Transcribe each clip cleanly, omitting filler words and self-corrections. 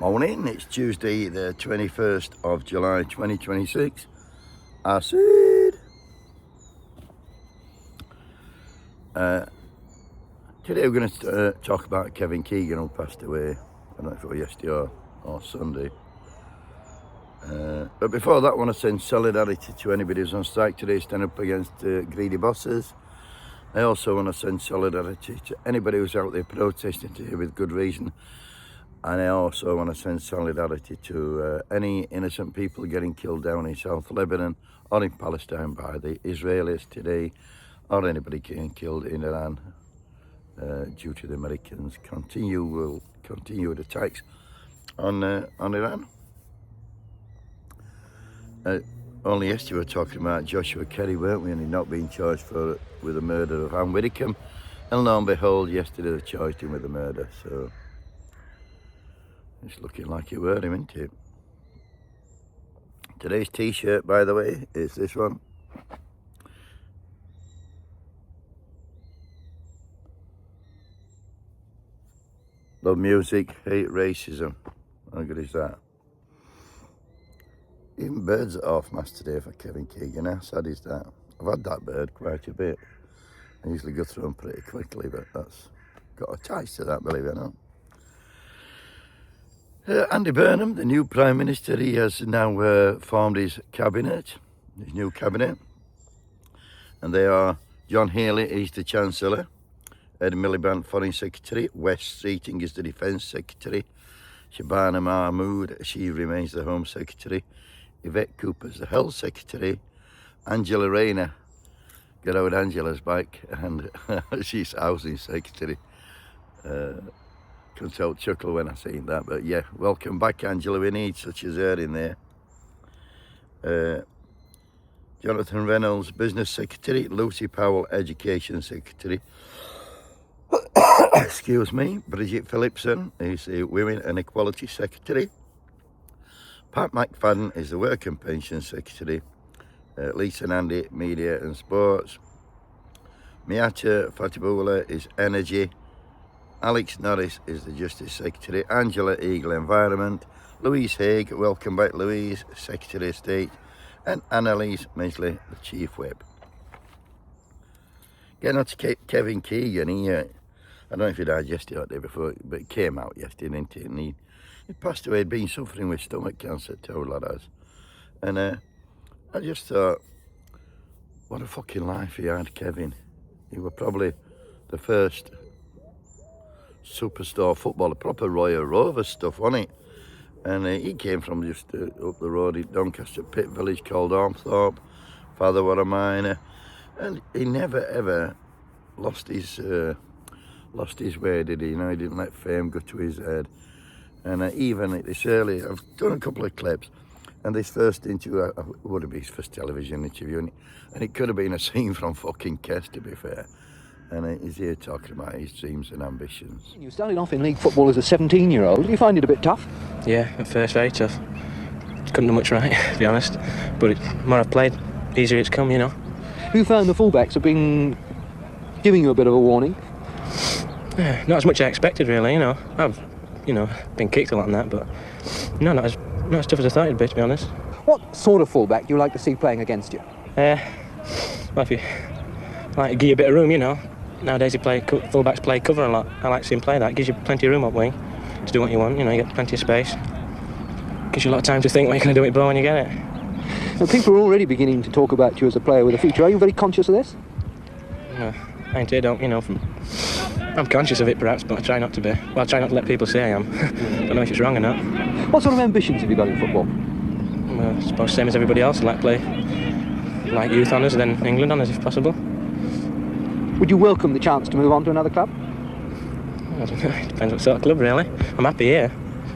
Morning, it's Tuesday the 21st of July 2026. Acid! Today we're going to talk about Kevin Keegan, who passed away. I don't know if it was yesterday or Sunday. But before that, I want to send solidarity to anybody who's on strike today, stand up against greedy bosses. I also want to send solidarity to anybody who's out there protesting today with good reason. And I also want to send solidarity to any innocent people getting killed down in South Lebanon or in Palestine by the Israelis today, or anybody getting killed in Iran due to the Americans' continued attacks on Iran. Only yesterday we were talking about Joshua Kerry, weren't we, and he'd not been charged with the murder of Anne Widdecombe. And lo and behold, yesterday they charged him with the murder, so it's looking like it were him, isn't it? Today's t-shirt, by the way, is this one. Love music, hate racism. How good is that? Even birds are off mask today for Kevin Keegan. How sad is that? I've had that bird quite a bit. I usually go through them pretty quickly, but that's got a tie to that, believe it or not. Andy Burnham, the new Prime Minister, he has now formed his new cabinet. And they are John Healey, he's the Chancellor. Ed Miliband, Foreign Secretary. Wes Streeting is the Defence Secretary. Shabana Mahmood, she remains the Home Secretary. Yvette Cooper's the Health Secretary. Angela Rayner, get out Angela's back, and she's Housing Secretary. Couldn't help chuckle when I seen that, but yeah, welcome back, Angela. We need such as her in there. Jonathan Reynolds, Business Secretary. Lucy Powell, Education Secretary. Excuse me. Bridget Phillipson is the Women and Equality Secretary. Pat McFadden is the Work and Pension Secretary. Lisa Nandy, Media and Sports. Miata Fatibula is Energy. Alex Norris is the Justice Secretary. Angela Eagle, Environment. Louise Haig, welcome back Louise, Secretary of State. And Annalise Mesley, the Chief Whip. Getting on to Kevin Keegan, I don't know if he died yesterday or the day before, but it came out yesterday, didn't it? And he passed away. He'd been suffering with stomach cancer, told lad has. And I just thought, what a fucking life he had, Kevin. He was probably the first superstar footballer, proper Royal Rovers stuff, wasn't it? And he came from just up the road in Doncaster Pit village called Ormthorpe. Father was a miner, and he never ever lost his way, did he? You know, he didn't let fame go to his head. And even at this early, I've done a couple of clips, and this first interview would have been his first television interview, and it could have been a scene from fucking Kes, to be fair. And he's here talking about his dreams and ambitions. You started off in league football as a 17-year-old. Do you find it a bit tough? Yeah, at first very tough. Couldn't do much right, to be honest. But the more I've played, easier it's come, you know. Have you found the fullbacks have been giving you a bit of a warning? Yeah, not as much as I expected, really, you know. I've, been kicked a lot on that, but no, not as tough as I thought it'd be, to be honest. What sort of fullback do you like to see playing against you? Well, if you like to give you a bit of room, you know. Nowadays fullbacks play cover a lot. I like to see him play that. Gives you plenty of room up wing to do what you want. You know, you get plenty of space. Gives you a lot of time to think what you're going to do with the ball when you get it. Now, people are already beginning to talk about you as a player with a future. Are you very conscious of this? No, I ain't don't, I'm conscious of it perhaps, but I try not to be. Well, I try not to let people say I am. Don't know if it's wrong or not. What sort of ambitions have you got in football? Well, I suppose same as everybody else. I'd like to play like youth honours, then England honours if possible. Would you welcome the chance to move on to another club? I don't know, it depends what sort of club, really. I'm happy here.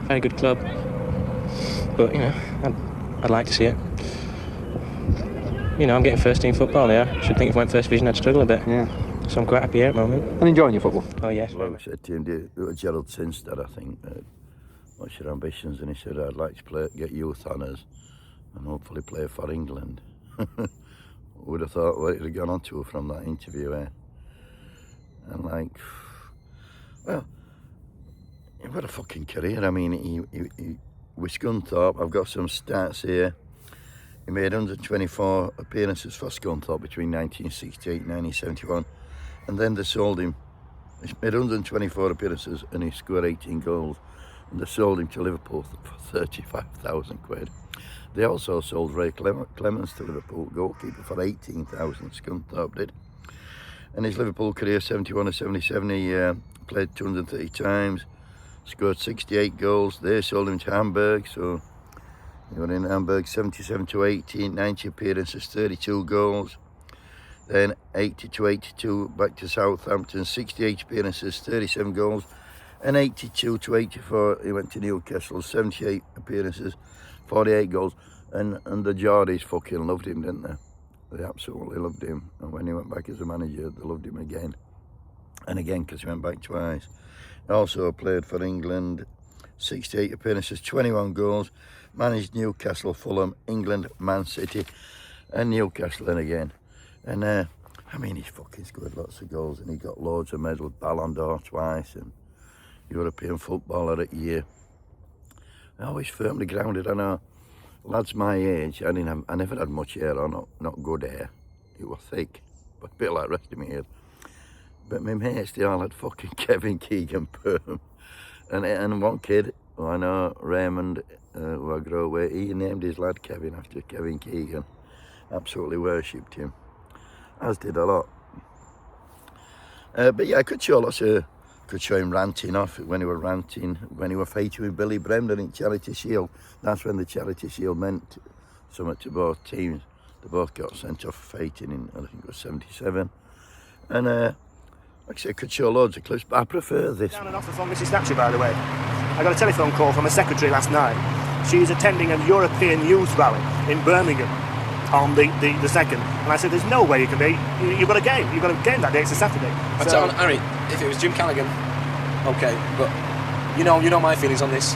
Very good club. But, I'd like to see it. I'm getting first team football here. I should think if I went first division I'd struggle a bit. Yeah. So I'm quite happy here at the moment. And enjoying your football? Oh, yes. Well, I said to him, Gerald Sinstead, I think, what's your ambitions? And he said, I'd like to get youth honours and hopefully play for England. Would have thought what he'd have gone on to from that interview, eh? And well, what a fucking career. I mean, he with Scunthorpe, I've got some stats here. He made 124 appearances for Scunthorpe between 1968 and 1971, and then they sold him. He made 124 appearances and he scored 18 goals, and they sold him to Liverpool for 35,000 quid. They also sold Ray Clemens to Liverpool, goalkeeper, for 18,000. Scunthorpe did. And his Liverpool career, 71 and 77, he played 230 times, scored 68 goals. They sold him to Hamburg, so he went in Hamburg 77 to 80, 90 appearances, 32 goals. Then 80 to 82 back to Southampton, 68 appearances, 37 goals. And 82 to 84 he went to Newcastle, 78 appearances, 48 goals. And the Geordies fucking loved him, didn't they? They absolutely loved him. And when he went back as a manager, they loved him again. And again, because he went back twice. He also played for England, 68 appearances, 21 goals. Managed Newcastle, Fulham, England, Man City, and Newcastle then again. And I mean, he's fucking scored lots of goals, and he got loads of medals, Ballon d'Or twice, and European Footballer of the Year. Always firmly grounded. I know lads my age, I never had much hair, or not good hair. It was thick, but a bit like the rest of my hair. But my mates, they all had fucking Kevin Keegan perm. And one kid, who I know, Raymond, who I grew up with, he named his lad Kevin after Kevin Keegan. Absolutely worshipped him, as did a lot. But yeah, I could show him ranting off when he were fighting with Billy Bremner in Charity Shield. That's when the Charity Shield meant something to both teams. They both got sent off fighting in, I think it was 77. And like I said, I could show loads of clips, but I prefer this. Down and off the phone, Mrs. Thatcher, by the way. I got a telephone call from a secretary last night. She's attending a European youth rally in Birmingham on the 2nd. And I said, there's no way you can be. You've got a game. You've got a game that day. It's a Saturday. I'd tell Harry, if it was Jim Callaghan, okay, but you know my feelings on this.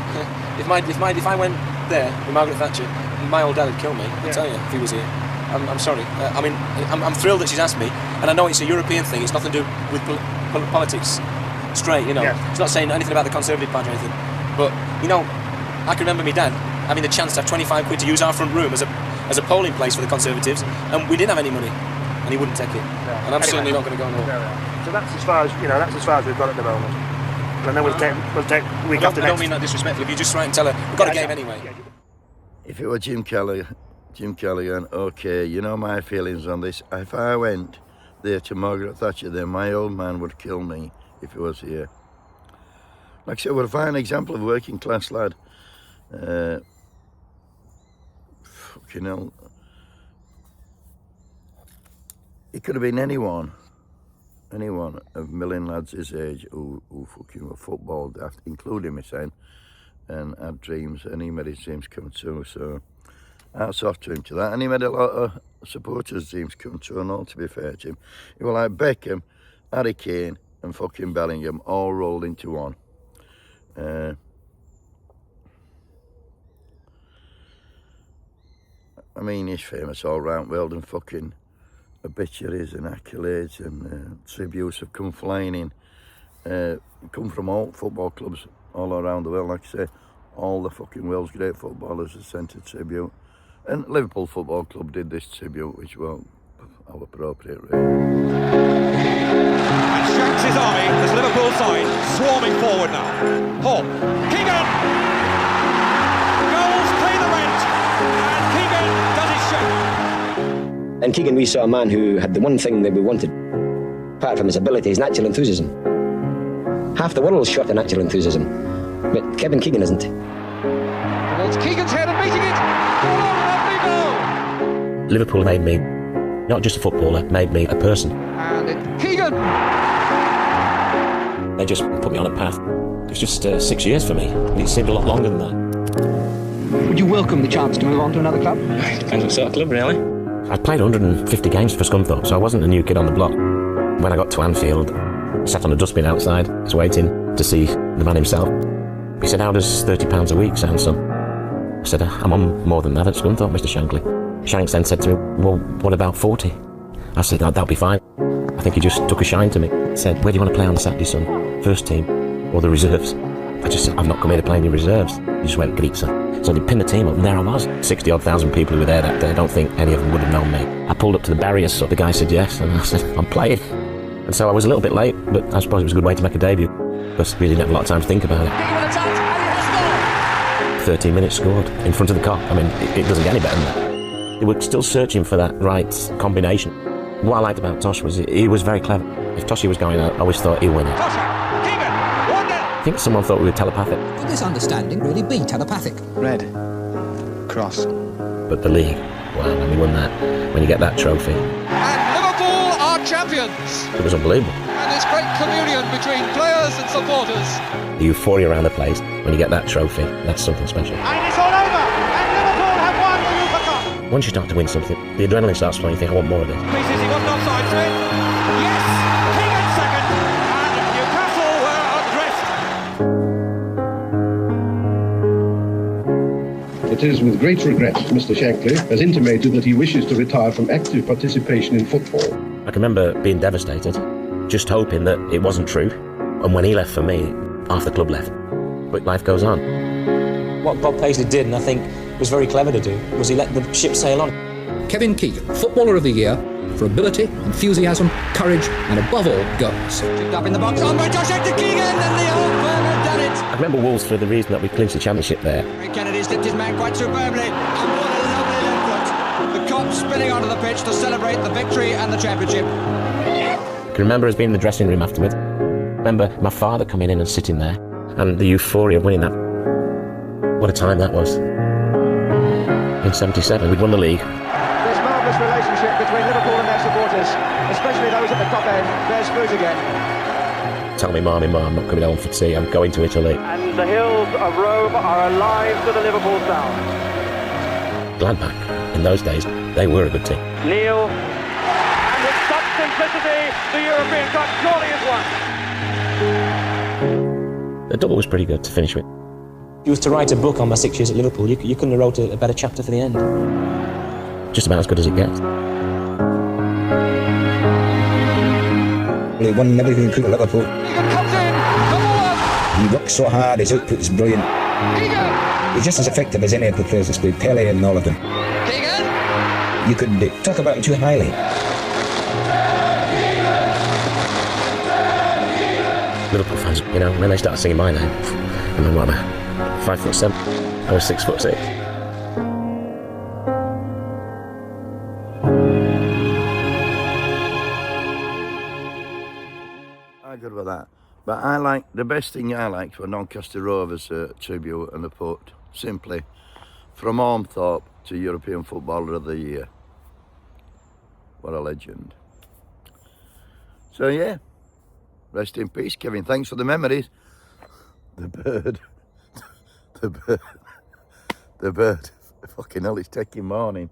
If I went there with Margaret Thatcher, my old dad would kill me. I'll tell you, if he was here. I'm sorry. I mean, I'm thrilled that she's asked me, and I know it's a European thing. It's nothing to do with politics, straight. You know, It's not saying anything about the Conservative Party or anything. But you know, I can remember my dad having the chance to have 25 quid to use our front room as a polling place for the Conservatives, and we didn't have any money, and he wouldn't take it. Yeah. And I'm certainly not going to go no. So that's as far as we've got at the moment. And then we'll take week after next. I don't mean that disrespectfully. If you just try and tell her we've got a game anyway. If it were Jim Callaghan, okay, you know my feelings on this. If I went there to Margaret Thatcher, then my old man would kill me if he was here. Like I said, we're a fine example of a working class lad. Fucking hell. It could have been anyone of a million lads his age who fucking were football daft, including my son, and had dreams, and he made his dreams come true, so hats off to him to that. And he made a lot of supporters' dreams come true, and all, to be fair to him. He was like Beckham, Harry Kane, and fucking Bellingham, all rolled into one. I mean, he's famous all round the world, and fucking obituaries and accolades and tributes have come flying in. Come from all football clubs all around the world. Like I say, all the fucking world's great footballers have sent a tribute. And Liverpool Football Club did this tribute, which, well, how appropriate, really. And Shanks is on it as Liverpool side swarming forward now. Hall, Keegan! Goals pay the rent, and Keegan does his show. In Keegan, we saw a man who had the one thing that we wanted, apart from his ability, his natural enthusiasm. Half the world's shot in natural enthusiasm, but Kevin Keegan isn't. And it's Keegan's head and meeting it. Liverpool made me not just a footballer, made me a person. And it's Keegan! They just put me on a path. It was just 6 years for me. It seemed a lot longer than that. Would you welcome the chance to move on to another club? Depends what sort of club, really. I'd played 150 games for Scunthorpe, so I wasn't a new kid on the block. When I got to Anfield, I sat on a dustbin outside, was waiting to see the man himself. He said, "How does £30 a week sound, son?" I said, "I'm on more than that at Scunthorpe, Mr. Shankly." Shanks then said to me, "Well, what about 40? I said, "That'll be fine." I think he just took a shine to me. He said, "Where do you want to play on Saturday, son? First team or the reserves?" I just said, I've not come here to play any reserves. He just went, Gritza. So they pinned the team up, and there I was. 60-odd thousand people who were there that day. I don't think any of them would have known me. I pulled up to the barriers, so the guy said yes, and I said, I'm playing. And so I was a little bit late, but I suppose it was a good way to make a debut, because we didn't have a lot of time to think about it. 13 minutes scored in front of the Kop. I mean, it doesn't get any better than that. They were still searching for that right combination. What I liked about Tosh was he was very clever. If Toshi was going out, I always thought he'd win it. I think someone thought we were telepathic. Could this understanding really be telepathic? Red. Cross. But the league, wow, when we won that, when you get that trophy. And Liverpool are champions. It was unbelievable. And this great communion between players and supporters. The euphoria around the place, when you get that trophy, that's something special. And it's all over. And Liverpool have won the UEFA Cup. Once you start to win something, the adrenaline starts flowing, you think, I want more of this. Pieces, he wasn't offside, Smith. Yes, Keegan second. And Newcastle were adrift. It is with great regret Mr. Shankly has intimated that he wishes to retire from active participation in football. I can remember being devastated, just hoping that it wasn't true. And when he left for me, half the club left. But life goes on. What Bob Paisley did, and I think was very clever to do, was he let the ship sail on. Kevin Keegan, Footballer of the Year, for ability, enthusiasm, courage, and above all, goals. Picked up in the box, on by Josh Hector Keegan, and the old firm had done it. I remember Wolves for the reason that we clinched the championship there. Kennedy slipped his man quite superbly, and what a lovely left foot. The Kop spinning onto the pitch to celebrate the victory and the championship. I can remember us being in the dressing room afterwards. I remember my father coming in and sitting there, and the euphoria of winning that. What a time that was. In 77, we'd won the league. This marvellous relationship between Liverpool and their supporters, especially those at the Kop end, bears fruit again. Tell me, Mum, I'm not coming home for tea, I'm going to Italy. And the hills of Rome are alive to the Liverpool sound. Gladbach, in those days, they were a good team. Neil, and with such simplicity, the European Cup surely is won. The double was pretty good to finish with. If you was to write a book on my 6 years at Liverpool, you couldn't have wrote a better chapter for the end. Just about as good as it gets. He won everything he could at Liverpool. Keegan comes in, number one. He works so hard, his output is brilliant. Keegan. He's just as effective as any of the players that's played, Pele and all of them. Keegan. You could talk about him too highly. Liverpool fans, you know, when they started singing my name, and then what am I? 5'7", I was 6'6". I'm good with that. But I like, the best thing I liked for Doncaster Rovers tribute, and they put simply, from Ormthorpe to European Footballer of the Year. What a legend. So yeah, rest in peace, Kevin. Thanks for the memories. The bird. The bird. Fucking hell, it's taking morning.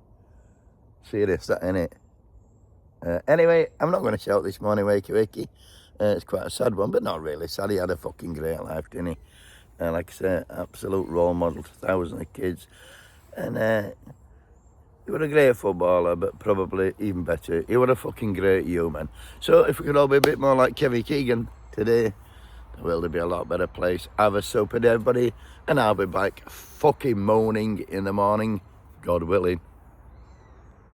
Serious, that innit? Anyway, I'm not going to shout this morning, wakey wakey. It's quite a sad one, but not really sad. He had a fucking great life, didn't he? Like I say, absolute role model to thousands of kids. And he was a great footballer, but probably even better, he was a fucking great human. So if we could all be a bit more like Kevin Keegan today, the world would be a lot better place. Have a soap with everybody, and I'll be back fucking moaning in the morning, God willing.